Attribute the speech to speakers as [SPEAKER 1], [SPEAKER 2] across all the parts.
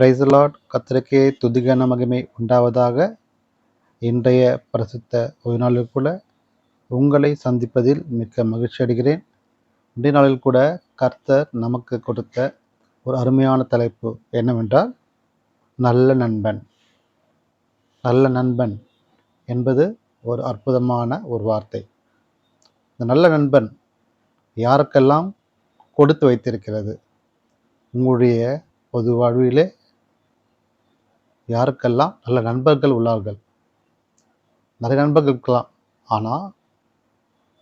[SPEAKER 1] Praise the Lord. கர்த்தருக்கே துதிகன மகிமை உண்டாவதாக. இன்றைய பரிசுத்த ஓய்வு நாளில் கூட உங்களை சந்திப்பதில் மிக்க மகிழ்ச்சி அடைகிறேன். இன்றைய நாளில் கூட கர்த்தர் நமக்கு கொடுத்த ஒரு அருமையான தலைப்பு என்னவென்றால் நல்ல நண்பன். நல்ல நண்பன் என்பது ஒரு அற்புதமான ஒரு வார்த்தை. இந்த நல்ல நண்பன் யாருக்கெல்லாம் கொடுத்து வைத்திருக்கிறது? உங்களுடைய பொது வாழ்விலே யாருக்கெல்லாம் நல்ல நண்பர்கள் உள்ளார்கள்? நிறைய நண்பர்கள் இருக்கலாம். ஆனால்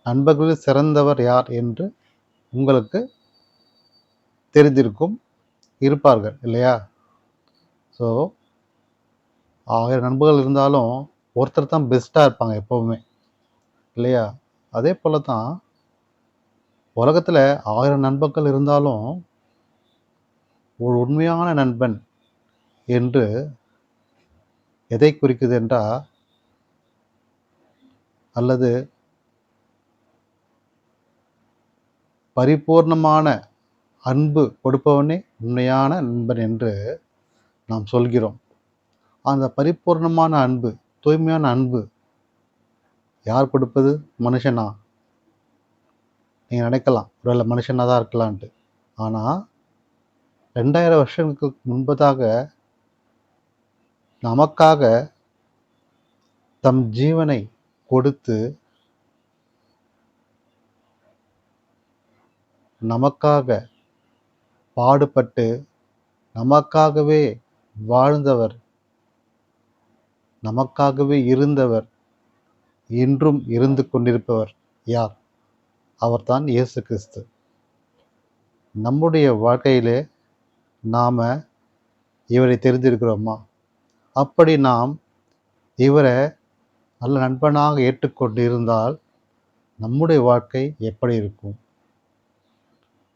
[SPEAKER 1] நண்பர்களில் சிறந்தவர் யார் என்று உங்களுக்கு தெரிந்திருக்கும், இருப்பார்கள் இல்லையா? ஸோ 1000 நண்பர்கள் இருந்தாலும் ஒருத்தர் தான் பெஸ்ட்டாக இருப்பாங்க எப்போவுமே இல்லையா? அதே போல தான் உலகத்தில் 1000 நண்பர்கள் இருந்தாலும் ஒரு உண்மையான நண்பன் என்று எதை குறிக்குது என்றால், அல்லது பரிபூர்ணமான அன்பு கொடுப்பவனே உண்மையான நண்பன் என்று நாம் சொல்கிறோம். அந்த பரிபூர்ணமான அன்பு, தூய்மையான அன்பு யார் கொடுப்பது? மனுஷனா? நீங்கள் நினைக்கலாம் ஒருவேளை மனுஷனாக தான் இருக்கலான்ட்டு. ஆனால் 2000 வருஷங்களுக்கு முன்பதாக நமக்காக தம் ஜீவனை கொடுத்து நமக்காக பாடுபட்டு நமக்காகவே வாழ்ந்தவர், நமக்காகவே இருந்தவர், இன்றும் இருந்து கொண்டிருப்பவர் யார்? அவர்தான் இயேசு கிறிஸ்து. நம்முடைய வாழ்க்கையிலே நாம் இவரை தெரிந்திருக்கிறோமா? அப்படி நாம் இவரை நல்ல நண்பனாக ஏற்றுக்கொண்டு இருந்தால் நம்முடைய வாழ்க்கை எப்படி இருக்கும்?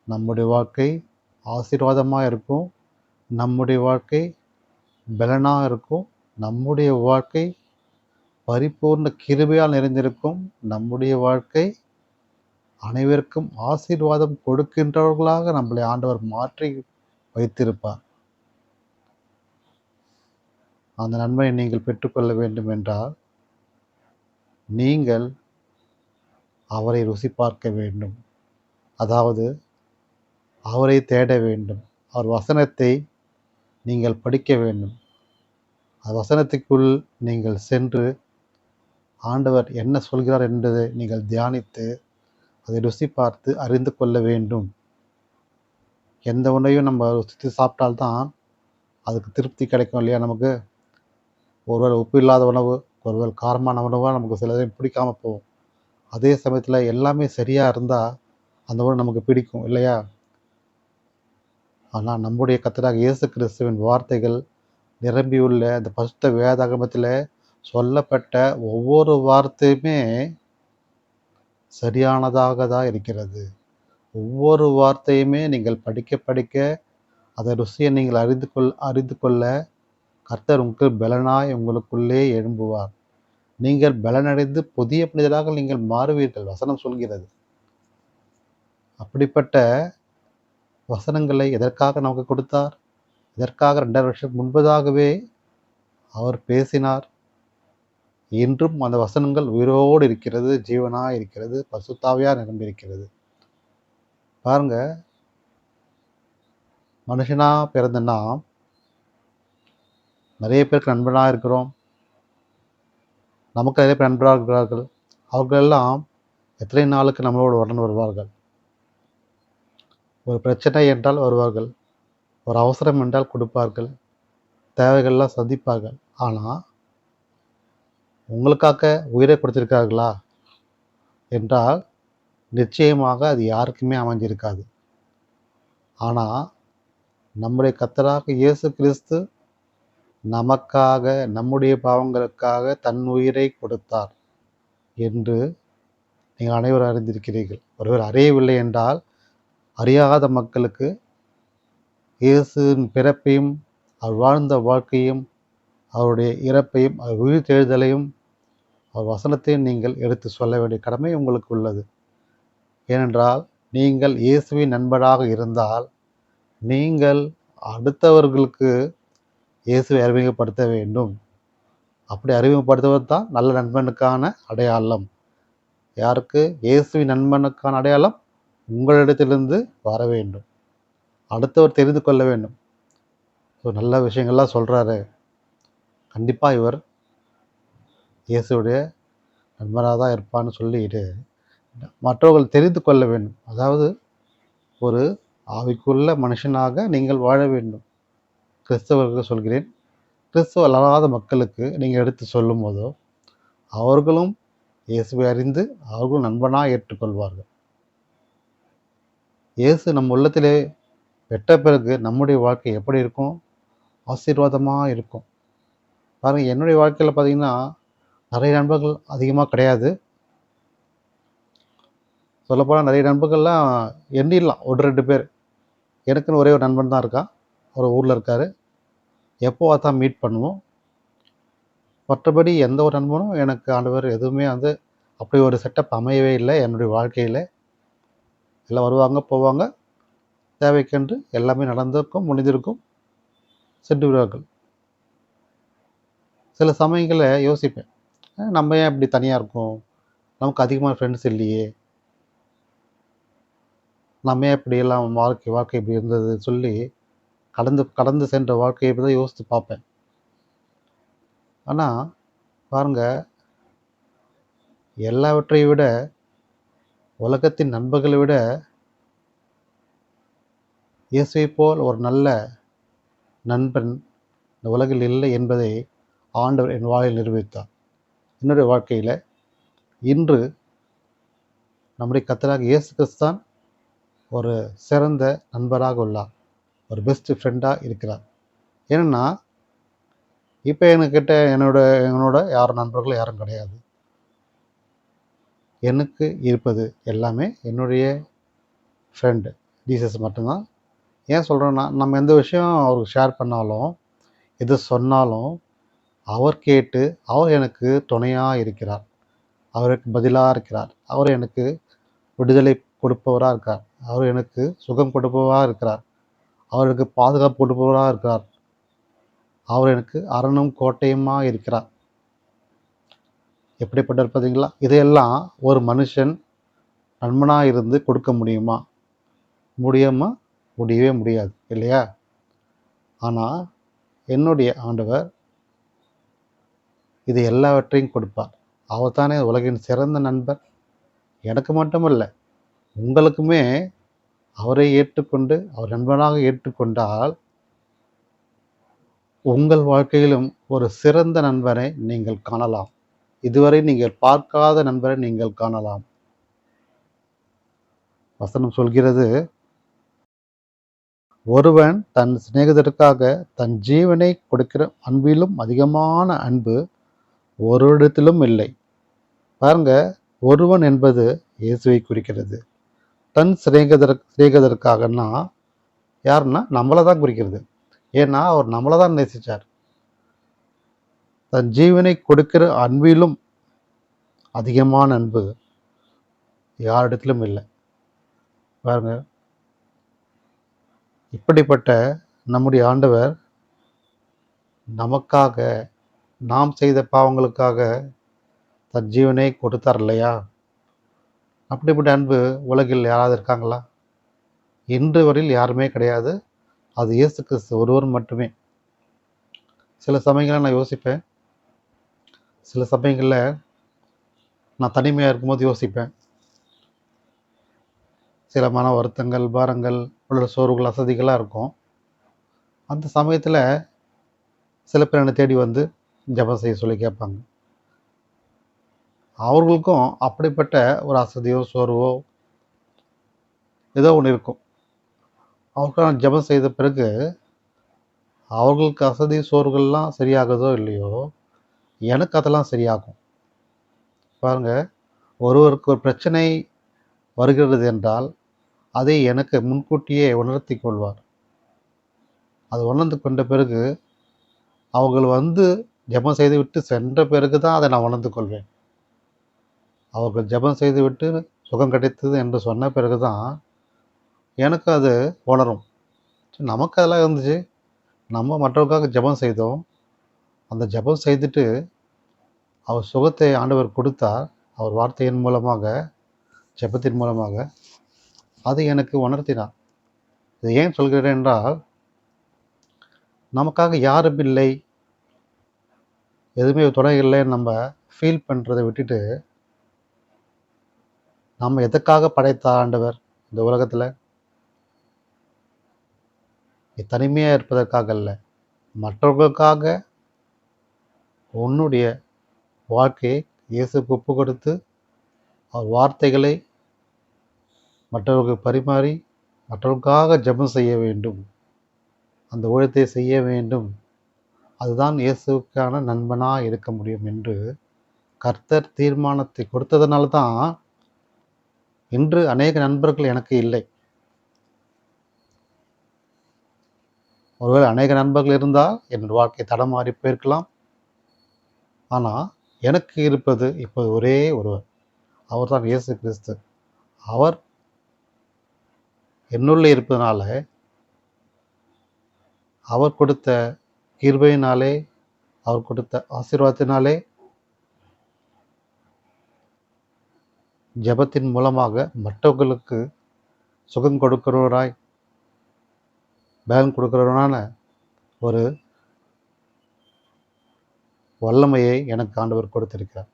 [SPEAKER 1] நம்முடைய வாழ்க்கை ஆசீர்வாதமாக இருக்கும். நம்முடைய வாழ்க்கை பலனாக இருக்கும். நம்முடைய வாழ்க்கை பரிபூர்ண கிருபையால் நிறைந்திருக்கும். நம்முடைய வாழ்க்கை அனைவருக்கும் ஆசீர்வாதம் கொடுக்கின்றவர்களாக நம்மளை ஆண்டவர் மாற்றி வைத்திருப்பார். அந்த நன்மையை நீங்கள் பெற்றுக்கொள்ள வேண்டும் என்றால் நீங்கள் அவரை ருசி பார்க்க வேண்டும். அதாவது அவரை தேட வேண்டும். அவர் வசனத்தை நீங்கள் படிக்க வேண்டும். வசனத்துக்குள் நீங்கள் சென்று ஆண்டவர் என்ன சொல்கிறார் என்பதை நீங்கள் தியானித்து அதை ருசி பார்த்து அறிந்து கொள்ள வேண்டும். எந்த உணவையும் நம்ம ருசித்து சாப்பிட்டால்தான் அதுக்கு திருப்தி கிடைக்கும் இல்லையா? நமக்கு ஒருவேளை உப்பு இல்லாத உணவு, ஒருவேளை காரமான உணவாக நமக்கு சிலதை பிடிக்காமல் போகும். அதே சமயத்தில் எல்லாமே சரியாக இருந்தால் அந்த உணவு நமக்கு பிடிக்கும் இல்லையா? ஆனால் நம்முடைய கர்த்தராகிய இயேசு கிறிஸ்துவின் வார்த்தைகள் நிரம்பியுள்ள அந்த பரிசுத்த வேதாகமத்தில் சொல்லப்பட்ட ஒவ்வொரு வார்த்தையுமே சரியானதாக தான் இருக்கிறது. ஒவ்வொரு வார்த்தையுமே நீங்கள் படிக்க படிக்க அதை ருசியை நீங்கள் அறிந்து கொள்ள கர்த்தர் உங்களுக்கு பலனாய் உங்களுக்குள்ளே எழும்புவார். நீங்கள் பலனடைந்து புதிய மனிதராக நீங்கள் மாறுவீர்கள். வசனம் சொல்கிறது. அப்படிப்பட்ட வசனங்களை எதற்காக நமக்கு கொடுத்தார்? இதற்காக 2000 வருஷம் முன்பதாகவே அவர் பேசினார். இன்றும் அந்த வசனங்கள் உயிரோடு இருக்கிறது, ஜீவனாக இருக்கிறது, பரிசுத்தாவியாக நிரம்பியிருக்கிறது. பாருங்க, மனுஷனா பிறந்த நாம் நிறைய பேருக்கு நண்பனாக இருக்கிறோம். நமக்கு நிறைய பேர் நண்பராக இருக்கிறார்கள். அவர்களெல்லாம் எத்தனை நாளுக்கு நம்மளோடு உடன் வருவார்கள்? ஒரு பிரச்சனை என்றால் வருவார்கள். ஒரு அவசரம் என்றால் கொடுப்பார்கள். தேவைகள்லாம் சந்திப்பார்கள். ஆனால் உங்களுக்காக உயிரை கொடுத்திருக்கார்களா என்றால் நிச்சயமாக அது யாருக்குமே அமைஞ்சிருக்காது. ஆனால் நம்முடைய கர்த்தராக இயேசு கிறிஸ்து நமக்காக, நம்முடைய பாவங்களுக்காக தன் உயிரை கொடுத்தார் என்று நீங்கள் அனைவரும் அறிந்திருக்கிறீர்கள். ஒருவர் அறியவில்லை என்றால் அறியாத மக்களுக்கு இயேசுவின் பிறப்பையும், அவர் வாழ்ந்த வாழ்க்கையும், அவருடைய இறப்பையும், அவர் உயிர் தெழுதலையும், அவர் வசனத்தையும் நீங்கள் எடுத்து சொல்ல வேண்டிய கடமை உங்களுக்கு உள்ளது. ஏனென்றால் நீங்கள் இயேசுவின் நண்பராக இருந்தால் நீங்கள் அடுத்தவர்களுக்கு இயேசுவை அறிமுகப்படுத்த வேண்டும். அப்படி அறிமுகப்படுத்துவது தான் நல்ல நண்பனுக்கான அடையாளம். யாருக்கு? இயேசுவின் நண்பனுக்கான அடையாளம் உங்களிடத்திலிருந்து வர வேண்டும். அடுத்தவர் தெரிந்து கொள்ள வேண்டும். ஸோ நல்ல விஷயங்கள்லாம் சொல்கிறாரு, கண்டிப்பாக இவர் இயேசுடைய நண்பராக தான் இருப்பான்னு சொல்லிட்டு மற்றவர்கள் தெரிந்து கொள்ள வேண்டும். அதாவது ஒரு ஆவிக்குள்ள மனுஷனாக நீங்கள் வாழ வேண்டும். கிறிஸ்தவர்களுக்கு சொல்கிறேன், கிறிஸ்துவ அல்லாத மக்களுக்கு நீங்கள் எடுத்து சொல்லும் போதோ அவர்களும் இயேசுவை அறிந்து அவர்களும் நண்பனாக ஏற்றுக்கொள்வார்கள். இயேசு நம் உள்ளத்திலே பெற்ற பிறகு நம்முடைய வாழ்க்கை எப்படி இருக்கும்? ஆசீர்வாதமாக இருக்கும். பாருங்கள், என்னுடைய வாழ்க்கையில் பார்த்தீங்கன்னா நிறைய நண்பர்கள் அதிகமாக கிடையாது. சொல்லப்போனால் நிறைய நண்பர்கள்லாம் எண்ணிடலாம், 1-2 பேர். எனக்குன்னு ஒரே ஒரு நண்பன் தான் இருக்கான். ஒரு ஊரில் இருக்கார். எப்போ தான் மீட் பண்ணுவோம். மற்றபடி எந்த ஒரு நண்பனும் எனக்கு ஆண்டவர் எதுவுமே வந்து அப்படி ஒரு செட்டப் அமையவே இல்லை என்னுடைய வாழ்க்கையில். எல்லாம் வருவாங்க போவாங்க, தேவைக்கென்று எல்லாமே நடந்திருக்கும், முடிந்திருக்கும், சென்று விடுவார்கள். சில சமயங்களில் யோசிப்பேன், நம்ம ஏன் இப்படி தனியாக இருக்கோம், நமக்கு அதிகமான ஃப்ரெண்ட்ஸ் இல்லையே, நம்ம ஏன் இப்படியெல்லாம் வாழ்க்கை இப்படி இருந்தது சொல்லி கடந்து சென்ற வாழ்க்கையை பற்றி தான் யோசித்து பார்ப்பேன். ஆனால் பாருங்கள், எல்லாவற்றையும் விட உலகத்தின் நண்பர்களை விட இயேசுவை போல் ஒரு நல்ல நண்பன் இந்த உலகில் இல்லை என்பதை ஆண்டவர் என் வாழ்வில் நிரூபித்தார். என்னுடைய வாழ்க்கையில் இன்று நம்முடைய கர்த்தராகிய இயேசு கிறிஸ்து தான் ஒரு சிறந்த நண்பராக உள்ளார், ஒரு பெஸ்ட் ஃப்ரெண்டாக இருக்கிறார். ஏன்னா இப்போ என்கிட்ட என்னோட யாரும் நண்பர்கள் யாரும் கிடையாது. எனக்கு இருப்பது எல்லாமே என்னுடைய ஃப்ரெண்டு ஜீசஸ் மட்டும்தான். ஏன் சொல்கிறேன்னா, நம்ம எந்த விஷயம் அவருக்கு ஷேர் பண்ணாலும் எது சொன்னாலும் அவர் கேட்டு அவர் எனக்கு துணையாக இருக்கிறார், அவருக்கு பதிலாக இருக்கிறார், அவர் எனக்கு விடுதலை கொடுப்பவராக இருக்கார், அவர் எனக்கு சுகம் கொடுப்பவராக இருக்கிறார், அவருக்கு பாதுகாப்பு கொடுப்பவராக இருக்கிறார், அவர் எனக்கு அரணும் கோட்டையுமாக இருக்கிறார். எப்படிப்பட்டவர் பார்த்தீங்களா? இதையெல்லாம் ஒரு மனுஷன் நண்பனாக இருந்து கொடுக்க முடியுமா? முடியவே முடியாது இல்லையா? ஆனால் என்னுடைய ஆண்டவர் இது எல்லாவற்றையும் கொடுப்பார். அவர் தானே உலகின் சிறந்த நண்பர். எனக்கு மட்டுமல்ல, உங்களுக்குமே அவரை ஏற்றுக்கொண்டு அவர் நண்பனாக ஏற்றுக்கொண்டால் உங்கள் வாழ்க்கையிலும் ஒரு சிறந்த நண்பரை நீங்கள் காணலாம். இதுவரை நீங்கள் பார்க்காத நண்பரை நீங்கள் காணலாம். வசனம் சொல்கிறது, ஒருவன் தன் சிநேகிதருக்காக தன் ஜீவனை கொடுக்கிற அன்பிலும் அதிகமான அன்பு ஒரு இடத்திலும் இல்லை. பாருங்க, ஒருவன் என்பது இயேசுவை குறிக்கிறது. தன் சிநேகிதருக்காகனா யாருன்னா நம்மளை தான் குறிக்கிறது. ஏன்னா அவர் நம்மளை தான் நேசித்தார். தன் ஜீவனை கொடுக்கிற அன்பிலும் அதிகமான அன்பு யாரிடத்திலும் இல்லை. பாருங்க, இப்படிப்பட்ட நம்முடைய ஆண்டவர் நமக்காக, நாம் செய்த பாவங்களுக்காக தன் ஜீவனை கொடுத்தார் இல்லையா? அப்படிப்பட்ட அன்பு உலகில் யாராவது இருக்காங்களா? இன்று வரையில் யாருமே கிடையாது. அது இயேசு கிறிஸ்து ஒருவர் மட்டுமே. சில சமயங்களில் நான் யோசிப்பேன், சில சமயங்களில் நான் தனிமையாக இருக்கும்போது யோசிப்பேன். சில மன வருத்தங்கள், பாரங்கள், உள்ள சோர்வுகள், அசதிகளாக இருக்கும். அந்த சமயத்தில் சில பேர் என்னை தேடி வந்து ஜெபம் செய்ய சொல்லி கேட்பாங்க. அவர்களுக்கும் அப்படிப்பட்ட ஒரு அசதியோ சோர்வோ ஏதோ ஒன்று இருக்கும். அவர்களுக்கான ஜெபம் செய்த பிறகு அவர்களுக்கு அசதி சோர்வுகள்லாம் சரியாகுதோ இல்லையோ, எனக்கு அதெல்லாம் சரியாகும். பாருங்கள், ஒருவருக்கு ஒரு பிரச்சனை வருகிறது என்றால் அதை எனக்கு முன்கூட்டியே உணர்த்தி கொள்வார். அது உணர்ந்து கொண்ட பிறகு அவர்கள் வந்து ஜெபம் செய்துவிட்டு சென்ற பிறகு தான் அதை நான் உணர்ந்து கொள்வேன். அவர்கள் ஜெபம் செய்துவிட்டு சுகம் கிடைத்தது என்று சொன்ன பிறகு தான் எனக்கு அது உணரும். நமக்கு அதெல்லாம் இருந்துச்சு, நம்ம மற்றவர்களுக்காக ஜெபம் செய்தோம். அந்த ஜெபம் செய்துட்டு அவர் சுகத்தை ஆண்டவர் கொடுத்தார். அவர் வார்த்தையின் மூலமாக, ஜெபத்தின் மூலமாக அதை எனக்கு உணர்த்தினார். இதை ஏன் சொல்கிறேன் என்றால், நமக்காக யாரும் இல்லை, எதுவுமே துணை இல்லைன்னு நம்ம ஃபீல் பண்ணுறதை விட்டுட்டு, நம்ம எதுக்காக படைத்தார் ஆண்டவர் இந்த உலகத்தில்? தனிமையாக இருப்பதற்காக அல்ல, மற்றவர்களுக்காக உன்னுடைய வாழ்க்கையை இயேசுக்கு ஒப்பு கொடுத்து அவர் வார்த்தைகளை மற்றவர்களுக்கு பரிமாறி மற்றவர்களுக்காக ஜெபம் செய்ய வேண்டும், அந்த ஊழியத்தை செய்ய வேண்டும். அதுதான் இயேசுவுக்கான நண்பனாக இருக்க முடியும் என்று கர்த்தர் தீர்மானத்தை கொடுத்ததுனால தான் இன்று அநேக நண்பர்கள் எனக்கு இல்லை. ஒருவேளை அநேக நண்பர்கள் இருந்தால் என் வாழ்க்கை தடமாறி போயிருக்கலாம். ஆனால் எனக்கு இருப்பது இப்போது ஒரே ஒருவர், அவர் தான் இயேசு கிறிஸ்து. அவர் என்னுள்ளே இருப்பதனால, அவர் கொடுத்த கிருபையினாலே, அவர் கொடுத்த ஆசீர்வாதத்தினாலே, ஜெபத்தின் மூலமாக மற்றவர்களுக்கு சுகம் கொடுக்கிறவராய், பலன் கொடுக்கிறவரான ஒரு வல்லமையை எனக்கு ஆண்டவர் கொடுத்திருக்கிறார்.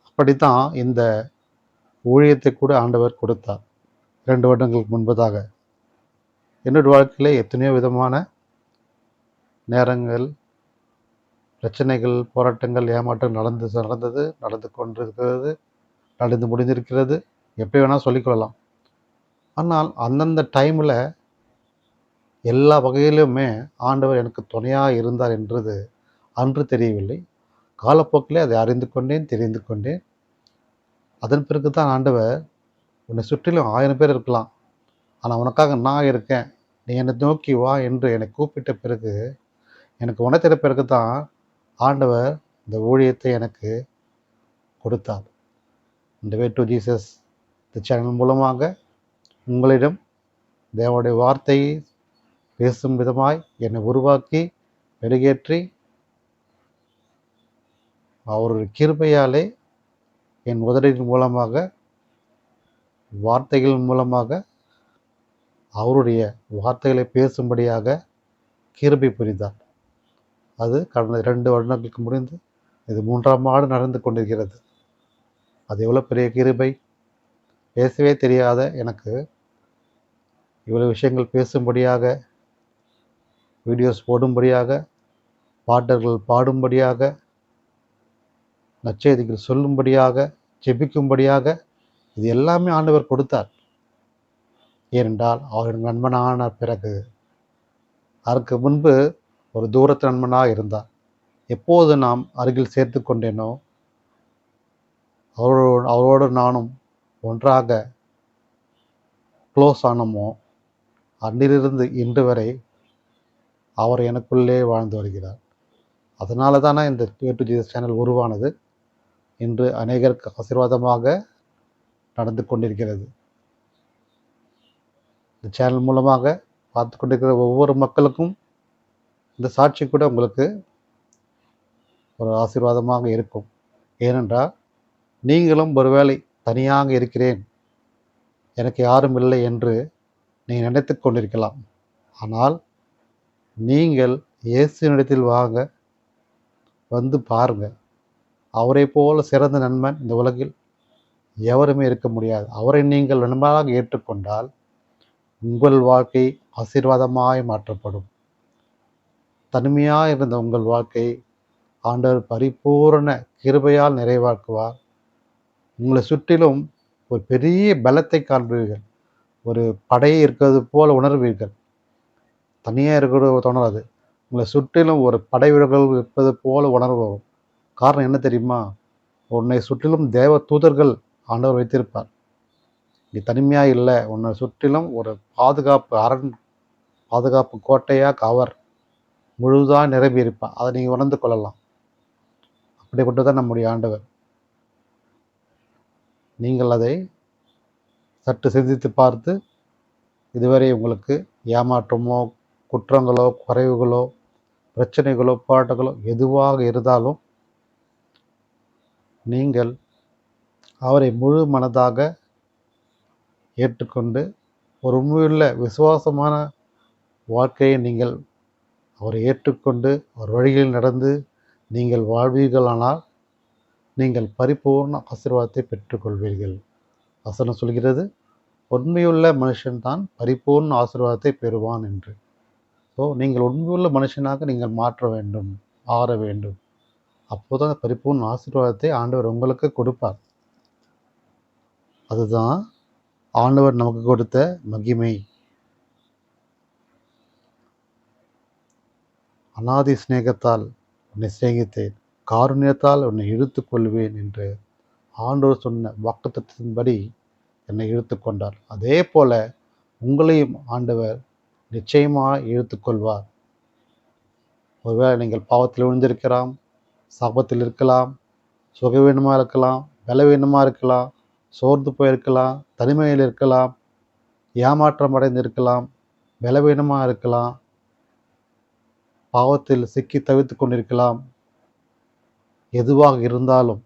[SPEAKER 1] அப்படித்தான் இந்த ஊழியத்தை கூட ஆண்டவர் கொடுத்தார் 2 வருடங்களுக்கு முன்பதாக. என்னுடைய வாழ்க்கையிலே எத்தனையோ விதமான நேரங்கள், பிரச்சனைகள், போராட்டங்கள், ஏமாற்றம் நடந்து கொண்டிருக்கிறது, நடந்து முடிந்திருக்கிறது, எப்படி வேணால் சொல்லிக்கொள்ளலாம். ஆனால் அந்தந்த டைமில் எல்லா வகையிலுமே ஆண்டவர் எனக்கு துணையாக இருந்தார் என்றது அன்று தெரியவில்லை. காலப்போக்கிலே அதை அறிந்து கொண்டேன், தெரிந்து கொண்டேன். அதன் பிறகு தான் ஆண்டவர், உன்னை சுற்றிலும் 1000 பேர் இருக்கலாம், ஆனால் உனக்காக நான் இருக்கேன், நீ என்னை நோக்கி வா என்று என்னை கூப்பிட்ட பிறகு, எனக்கு உணர்த்தின பிறகு தான் ஆண்டவர் இந்த ஊழியத்தை எனக்கு கொடுத்தார். இந்த வே டு ஜீசஸ் இந்த சேனல் மூலமாக உங்களிடம் தேவனுடைய வார்த்தையை பேசும் விதமாய் என்னை உருவாக்கி மெருகேற்றி அவருடைய கிருபையாலே என் உதடின் மூலமாக, வார்த்தைகள் மூலமாக அவருடைய வார்த்தைகளை பேசும்படியாக கிருபை புரிந்தார். அது கடந்த 2 வருடங்களுக்கு முடிந்து இது 3ஆம் ஆண்டு நடந்து கொண்டிருக்கிறது. அது எவ்வளோ பெரிய கிருபை! பேசவே தெரியாத எனக்கு இவ்வளோ விஷயங்கள் பேசும்படியாக, வீடியோஸ் போடும்படியாக, பாடல்கள் பாடும்படியாக, நற்செய்திகள் சொல்லும்படியாக, ஜெபிக்கும்படியாக இது எல்லாமே ஆண்டவர் கொடுத்தார். ஏனென்றால் அவர் நண்பனான பிறகு, அதற்கு முன்பு ஒரு தூரத்து நண்பனாக இருந்தார். எப்போது நாம் அருகில் சேர்த்து கொண்டேனோ, அவரோடு நானும் ஒன்றாக க்ளோஸ் ஆனோமோ, அன்றிலிருந்து இன்று வரை அவர் எனக்குள்ளே வாழ்ந்து வருகிறார். அதனால தானே இந்த வே டு ஜீசஸ் சேனல் உருவானது. இன்று அநேகருக்கு ஆசீர்வாதமாக நடந்து கொண்டிருக்கிறது. இந்த சேனல் மூலமாக பார்த்து கொண்டிருக்கிற ஒவ்வொரு மக்களுக்கும் இந்த சாட்சி கூட உங்களுக்கு ஒரு ஆசீர்வாதமாக இருக்கும். ஏனென்றால் நீங்களும் ஒருவேளை தனியாக இருக்கிறேன், எனக்கு யாரும் இல்லை என்று நீங்கள் நினைத்து கொண்டிருக்கலாம். ஆனால் நீங்கள் இயேசுவினிடத்தில் வாங்க, வந்து பாருங்கள். அவரை போல சிறந்த நண்பன் இந்த உலகில் எவருமே இருக்க முடியாது. அவரை நீங்கள் நண்பனாக ஏற்றுக்கொண்டால் உங்கள் வாழ்க்கை ஆசீர்வாதமாய் மாற்றப்படும். தனிமையாக இருந்த உங்கள் வாழ்க்கை ஆண்டவர் பரிபூரண கிருபையால் நிறைவாக்குவார். உங்களை சுற்றிலும் ஒரு பெரிய பலத்தை காண்பீர்கள். ஒரு படையை இருக்கிறது போல உணர்வீர்கள். தனியாக இருக்கிறது தோணாது. உங்களை சுற்றிலும் ஒரு படை வீரர்கள் இருப்பது போல உணர்வு வரும். காரணம் என்ன தெரியுமா? உன்னை சுற்றிலும் தேவ தூதர்கள் ஆண்டவர் வைத்திருப்பார். நீ தனிமையாக இல்லை, உன்னை சுற்றிலும் ஒரு பாதுகாப்பு அரண், பாதுகாப்பு கோட்டையாக அவர் முழுதாக நிரம்பியிருப்பார். அதை நீங்கள் உணர்ந்து கொள்ளலாம். அப்படிப்பட்டதான் நம்முடைய ஆண்டவர். நீங்கள் அதை சற்று சிந்தித்து பார்த்து இதுவரை உங்களுக்கு ஏமாற்றமோ, குற்றங்களோ, குறைவுகளோ, பிரச்சனைகளோ, போராட்டங்களோ எதுவாக இருந்தாலும் நீங்கள் அவரை முழு மனதாக ஏற்றுக்கொண்டு ஒரு உண்மையுள்ள விசுவாசமான வாழ்க்கையை நீங்கள் அவரை ஏற்றுக்கொண்டு அவர் வழியில் நடந்து நீங்கள் வாழ்வீர்களானால் நீங்கள் பரிபூர்ண ஆசீர்வாதத்தை பெற்றுக்கொள்வீர்கள். வசனம் சொல்கிறது, உண்மையுள்ள மனுஷன்தான் பரிபூர்ண ஆசீர்வாதத்தை பெறுவான் என்று. ஸோ நீங்கள் உண்மையுள்ள மனுஷனாக நீங்கள் மாற்ற வேண்டும், ஆற வேண்டும். அப்போதான் பரிபூர்ண ஆசீர்வாதத்தை ஆண்டவர் உங்களுக்கு கொடுப்பார். அதுதான் ஆண்டவர் நமக்கு கொடுத்த மகிமை. அநாதி சிநேகத்தால் உன்னை சிநேகித்தேன், காருண்யத்தால் உன்னை இழுத்துக் கொள்வேன் என்று ஆண்டவர் சொன்ன வாக்குத்தத்தத்தின்படி என்னை இழுத்து கொண்டார். அதே போல உங்களையும் ஆண்டவர் நிச்சயமாக இழுத்துக்கொள்வார். ஒருவேளை நீங்கள் பாவத்தில் விழுந்திருக்கலாம், சாபத்தில் இருக்கலாம், சுகவீனமாக இருக்கலாம், பலவீனமாக இருக்கலாம், சோர்ந்து போயிருக்கலாம், தனிமையில் இருக்கலாம், ஏமாற்றம் அடைந்திருக்கலாம், பலவீனமாக இருக்கலாம், பாவத்தில் சிக்கி தவித்து கொண்டிருக்கலாம். எதுவாக இருந்தாலும்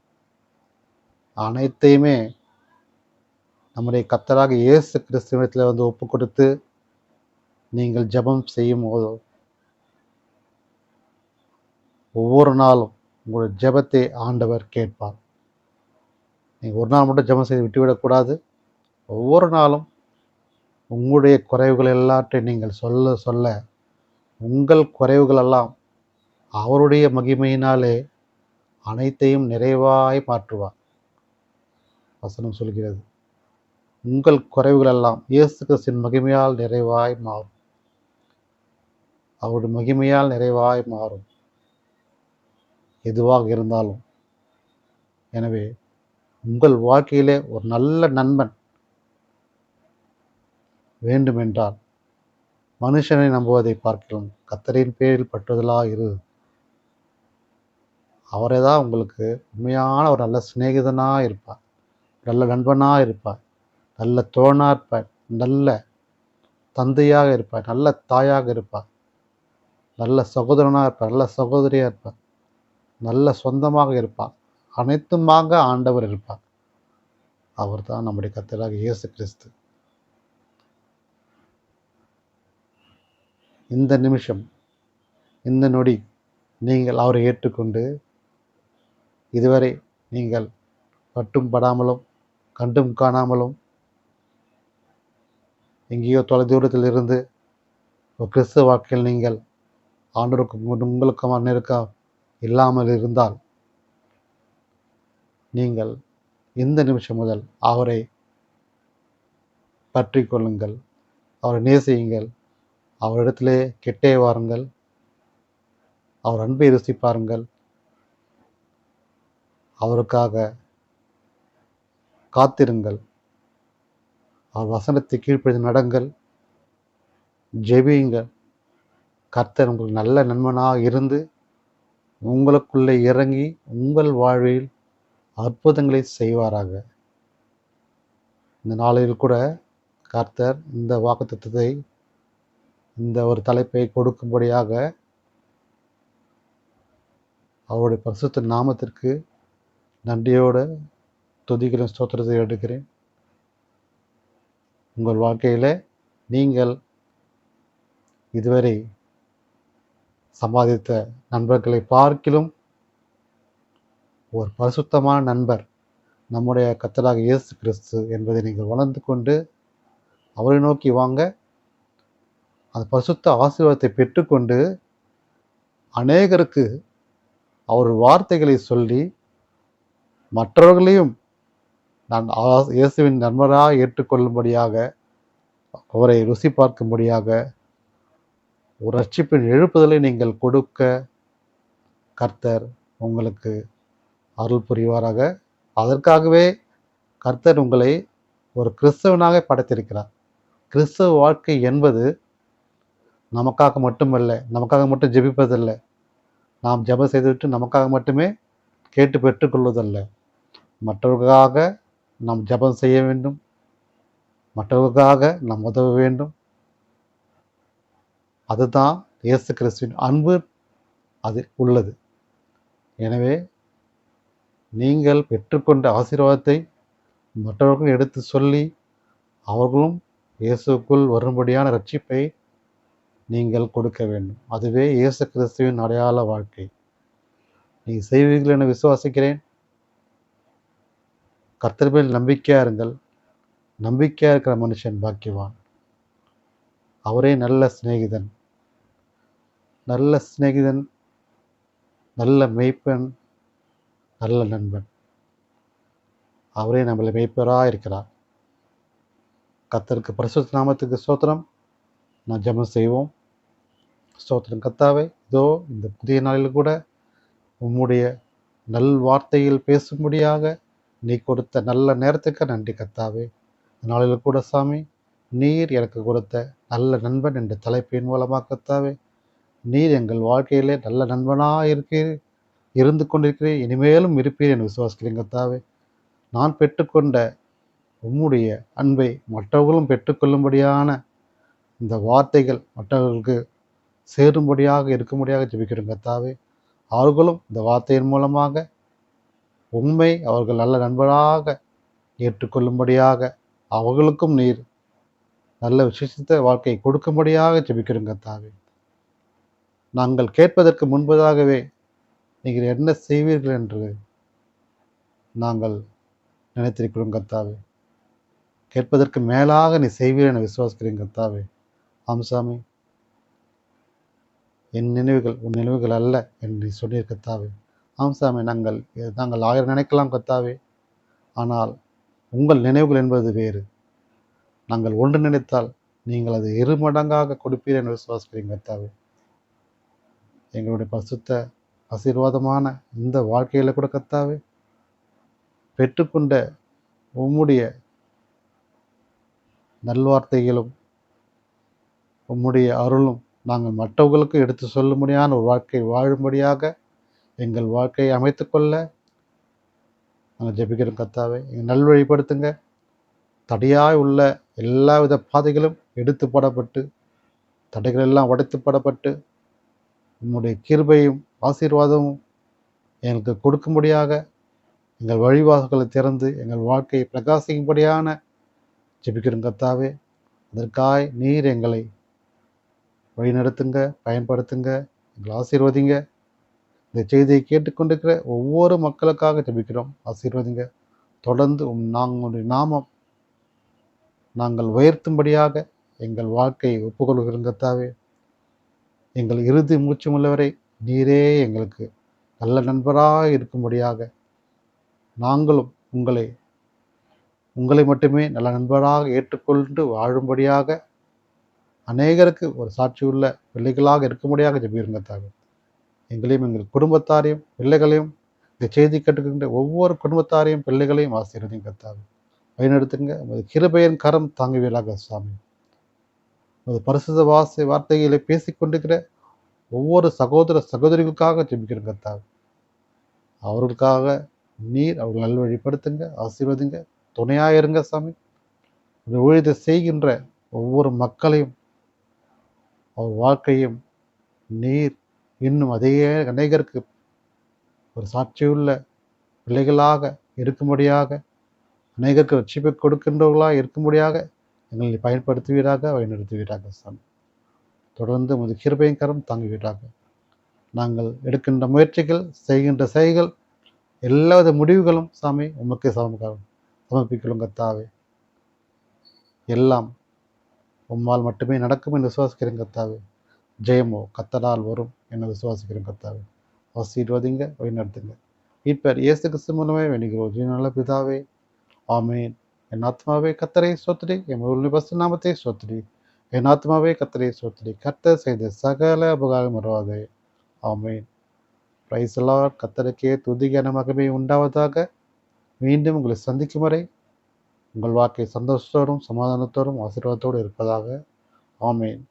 [SPEAKER 1] அனைத்தையுமே நம்முடைய கர்த்தராக இயேசு கிறிஸ்துவிடத்தில் வந்து ஒப்பு கொடுத்து நீங்கள் ஜெபம் செய்யும் போது ஒவ்வொரு நாளும் உங்களுடைய ஜெபத்தை ஆண்டவர் கேட்பார். நீங்கள் ஒரு நாள் மட்டும் ஜெபம் செய்து விட்டுவிடக்கூடாது. ஒவ்வொரு நாளும் உங்களுடைய குறைவுகள் எல்லாற்றையும் நீங்கள் சொல்ல சொல்ல உங்கள் குறைவுகளெல்லாம் அவருடைய மகிமையினாலே அனைத்தையும் நிறைவாய் மாற்றுவார். வசனம் சொல்கிறது, உங்கள் குறைவுகளெல்லாம் இயேசு கிறிஸ்துவின் மகிமையால் நிறைவாய் மாறும். அவருடைய மகிமையால் நிறைவாய் மாறும் எதுவாக இருந்தாலும். எனவே உங்கள் வாழ்க்கையிலே ஒரு நல்ல நண்பன் வேண்டுமென்றால் மனுஷனை நம்புவதை பார்க்கிறோம், கர்த்தரின் பேரில் பற்றுதலாக இரு. அவரே தான் உங்களுக்கு உண்மையான ஒரு நல்ல சிநேகிதனாக இருப்பார், நல்ல நண்பனாக இருப்பார், நல்ல தோழனாக இருப்பார், நல்ல தந்தையாக இருப்பார், நல்ல தாயாக இருப்பார், நல்ல சகோதரனாக இருப்பார், நல்ல சகோதரியாக இருப்பார், நல்ல சொந்தமாக இருப்பார். அனைத்துமாக ஆண்டவர் இருப்பார். அவர் தான் நம்முடைய கர்த்தராக இயேசு கிறிஸ்து. இந்த நிமிஷம், இந்த நொடி நீங்கள் அவரை ஏற்றுக்கொண்டு இதுவரை நீங்கள் பட்டும் படாமலும் கண்டும் காணாமலும் எங்கேயோ தொலைதூரத்தில் இருந்து ஒரு கிறிஸ்துவ வாழ்க்கையில் நீங்கள் ஆண்டவருக்கும் உங்களுக்கும் நெருக்கம் இல்லாமல் இருந்தால் நீங்கள் இந்த நிமிஷம் முதல் அவரை பற்றி கொள்ளுங்கள், அவரை நேசியுங்கள், அவரிடத்திலே கெட்டே வாருங்கள், அவர் அன்பை ருசி பாருங்கள், அவருக்காக காத்திருங்கள், அவர் வசனத்தை கீழ்ப்படிந்து நடங்கள், ஜெபியுங்கள். கர்த்தர் உங்களுக்கு நல்ல நண்பனாக இருந்து உங்களுக்குள்ளே இறங்கி உங்கள் வாழ்வில் அற்புதங்களை செய்வாராக. இந்த நாளில் கூட கர்த்தர் இந்த வாக்குத்தத்தத்தை, இந்த ஒரு தலைப்பை கொடுக்கும்படியாக அவருடைய பரிசுத்த நாமத்திற்கு நன்றியோடு துதிக்கிறேன், ஸ்தோத்திரத்தை எடுக்கிறேன். உங்கள் வாழ்க்கையில் நீங்கள் இதுவரை சம்பாதித்த நண்பர்களை பார்க்கிலும் ஒரு பரிசுத்தமான நண்பர் நம்முடைய கர்த்தராக இயேசு கிறிஸ்து என்பதை நீங்கள் உணர்ந்து கொண்டு அவரை நோக்கி வாங்க. அந்த பரிசுத்த ஆசீர்வாதத்தை பெற்றுக்கொண்டு அநேகருக்கு அவர் வார்த்தைகளை சொல்லி மற்றவர்களையும் நான் இயேசுவின் நண்பராக ஏற்றுக்கொள்ளும்படியாக, அவரை ருசி பார்க்கும்படியாக ஒரு ரட்சிப்பின் எழுப்புதலை நீங்கள் கொடுக்க கர்த்தர் உங்களுக்கு அருள் புரிவாராக. அதற்காகவே கர்த்தர் உங்களை ஒரு கிறிஸ்தவனாக படைத்திருக்கிறார். கிறிஸ்தவ வாழ்க்கை என்பது நமக்காக மட்டுமல்ல, நமக்காக மட்டும் ஜெபிப்பதல்ல, நாம் ஜெபம் செய்துவிட்டு நமக்காக மட்டுமே கேட்டு பெற்றுக்கொள்வதல்ல. மற்றவர்களுக்காக நாம் ஜெபம் செய்ய வேண்டும், மற்றவர்களுக்காக நாம் உதவ வேண்டும், அதுதான் இயேசு கிறிஸ்துவின் அன்பு அது உள்ளது. எனவே நீங்கள் பெற்றுக்கொண்ட ஆசீர்வாதத்தை மற்றவர்களுக்கும் எடுத்து சொல்லி அவர்களும் இயேசுக்குள் வரும்படியான ரட்சிப்பை நீங்கள் கொடுக்க வேண்டும். அதுவே இயேசு கிறிஸ்துவின் அடையாள வாழ்க்கை. நீங்கள் செய்வீர்கள் என விசுவாசிக்கிறேன். கர்த்தர் மேல் நம்பிக்கையா இருங்கள். நம்பிக்கையா இருக்கிற மனுஷன் பாக்கியவான். அவரே நல்ல சிநேகிதன், நல்ல மேய்ப்பன், நல்ல நண்பன். அவரே நம்மளை மேய்ப்பராக இருக்கிறார். கர்த்தருக்கு பரிசுத்த நாமத்துக்கு ஸ்தோத்திரம். நான் ஜெபம் செய்வோம். ஸ்தோத்திரம் கர்த்தாவே, இதோ இந்த புதிய நாளில் கூட உம்முடைய நல் வார்த்தையில் பேசும்படியாக நீ கொடுத்த நல்ல நேரத்துக்கு நன்றி கர்த்தாவே. இந்த நாளில் கூட சாமி, நீர் எனக்கு கொடுத்த நல்ல நண்பன் என்ற தலைப்பின் மூலமாக கர்த்தாவே, நீர் எங்கள் வாழ்க்கையிலே நல்ல நண்பனாக இருந்து கொண்டிருக்கிறேன், இனிமேலும் இருப்பீர் என்று விசுவாசிக்கிறேன் கர்த்தாவே. நான் பெற்றுக்கொண்ட உம்முடைய அன்பை மற்றவர்களும் பெற்றுக்கொள்ளும்படியான இந்த வார்த்தைகள் மற்றவர்களுக்கு சேரும்படியாக இருக்கும்படியாக ஜெபிக்கிறேன் கர்த்தாவே. அவர்களும் இந்த வார்த்தையின் மூலமாக உண்மை அவர்கள் நல்ல நண்பராக ஏற்றுக்கொள்ளும்படியாக அவர்களுக்கும் நீர் நல்ல விசேஷித்த வாழ்க்கையை கொடுக்கும்படியாக ஜெபிக்கிறேன் கர்த்தாவே. நாங்கள் கேட்பதற்கு முன்பதாகவே நீங்கள் என்ன செய்வீர்கள் என்று நாங்கள் நினைத்திருக்கிறோம் கர்த்தாவே. கேட்பதற்கு மேலாக நீ செய்வீர் என விசுவாசிக்கிறேன் கர்த்தாவே. ஆம்சாமி, என் நினைவுகள் உன் நினைவுகள் அல்ல என்று நீ சொன்னீர் கர்த்தாவே. ஆம்சாமி, நாங்கள் 1000 நினைக்கலாம் கர்த்தாவே, ஆனால் உங்கள் நினைவுகள் என்பது வேறு. நாங்கள் ஒன்று நினைத்தால் நீங்கள் அது 2 மடங்காக கொடுப்பீர் என விசுவாசிக்கிறேன் கர்த்தாவே. எங்களுடைய பரிசுத்த ஆசீர்வாதமான இந்த வாழ்க்கையில் கூட கர்த்தாவே, பெற்றுக்கொண்ட உம்முடைய நல்வார்த்தைகளும் உம்முடைய அருளும் நாங்கள் மற்றவர்களுக்கு எடுத்து சொல்லும்படியான ஒரு வாழ்க்கை வாழும்படியாக எங்கள் வாழ்க்கையை அமைத்துக்கொள்ள நாங்கள் ஜெபிக்கிறோம் கர்த்தாவே. எங்கள் நல்வழிப்படுத்துங்க. தடையாய் உள்ள எல்லாவித பாதைகளும் எடுத்து போடப்பட்டு, தடைகள் எல்லாம் உடைத்து போடப்பட்டு, உம்முடைய கிருபையும் ஆசீர்வாதமும் எங்களுக்கு கொடுக்கும்படியாக எங்கள் வழிவாசல்களை திறந்து எங்கள் வாழ்க்கையை பிரகாசிக்கும்படியான ஜெபிக்கிறோம் கர்த்தாவே. அதற்காய் நீர் எங்களை வழிநடத்துங்க, பயன்படுத்துங்க, எங்களை ஆசீர்வதிங்க. இந்த செய்தியை கேட்டுக்கொண்டிருக்கிற ஒவ்வொரு மக்களுக்காக ஜெபிக்கிறோம். ஆசீர்வதிங்க. தொடர்ந்து நாங்களுடைய நாமம் நாங்கள் உயர்த்தும்படியாக எங்கள் வாழ்க்கையை ஒப்புக்கொள்கிறோம் கர்த்தாவே. எங்கள் இறுதி மூச்சு உள்ளவரை நீரே எங்களுக்கு நல்ல நண்பராக இருக்கும்படியாக நாங்களும் உங்களை மட்டுமே நல்ல நண்பராக ஏற்றுக்கொண்டு வாழும்படியாக அநேகருக்கு ஒரு சாட்சியுள்ள பிள்ளைகளாக இருக்கும்படியாக ஜெபிக்கிறோம் கர்த்தாவே. எங்களையும் எங்கள் குடும்பத்தாரையும் பிள்ளைகளையும் இந்த செய்தி கேட்டுக்கின்ற ஒவ்வொரு குடும்பத்தாரையும் பிள்ளைகளையும் ஆசீர்வதிங்க கர்த்தாவே. வழிநடத்துங்க. உமது கிருபையின் கரம் தாங்குவீராக சாமி. உமது பரிசுத்த வார்த்தைகளை பேசிக்கொண்டிருக்கிற ஒவ்வொரு சகோதர சகோதரிகளுக்காக ஜெபிக்கிறோம் கர்த்தாவே. அவர்களுக்காக நீர் அவர்கள் நல்வழிப்படுத்துங்க, ஆசீர்வதிங்க, துணையாக இருங்க சாமி. இந்த ஊழியத்தை செய்கின்ற ஒவ்வொரு மக்களையும் அவர் வாழ்க்கையும் நீர் இன்னும் அநேகருக்கு ஒரு சாட்சியுள்ள பிள்ளைகளாக இருக்கும்படியாக, அநேகருக்கு ரட்சிப்பை கொடுக்கின்றவர்களாக இருக்கும்படியாக எங்களை பயன்படுத்துவீராக, வழிநடத்துவீராக சாமி. தொடர்ந்து உமது கிருபையின் கரம் தாங்குவீராக. நாங்கள் எடுக்கின்ற முயற்சிகள், செய்கின்ற செயல்கள், எல்லாவித முடிவுகளும் சாமி உமக்கு சமர்ப்பிக்கிறோம் கர்த்தாவே. எல்லாம் உம்மால் மட்டுமே நடக்கும் என்று விசுவாசிக்கிறேன் கர்த்தாவே. ஜெயமோ கர்த்தரால் வரும் என விசுவாசிக்கிறேன் கர்த்தாவே. ஆசீர்வதிங்க, வழிநடத்துங்க. மீட்பர் இயேசு கிறிஸ்து மூலமே வேண்டுகிறோம் ஜீவனுள்ள பிதாவே, ஆமேன். என் ஆத்மாவே கர்த்தரை ஸ்தோத்திரி, என் முழு பரிசுத்த நாமத்தை ஸ்தோத்திரி. என் ஆத்மாவே கர்த்தரை ஸ்தோத்திரி, கர்த்தர் செய்த சகல உபகாரம் மறவாதே. ஆமேன். Praise the Lord. கர்த்தருக்கே துதி கன மகிமை உண்டாவதாக. மீண்டும் உங்களை சந்திக்கும் வரை உங்கள் வாழ்க்கை சந்தோஷத்தோடும் சமாதானத்தோடும் ஆசீர்வாதத்தோடு இருப்பதாக. ஆமேன்.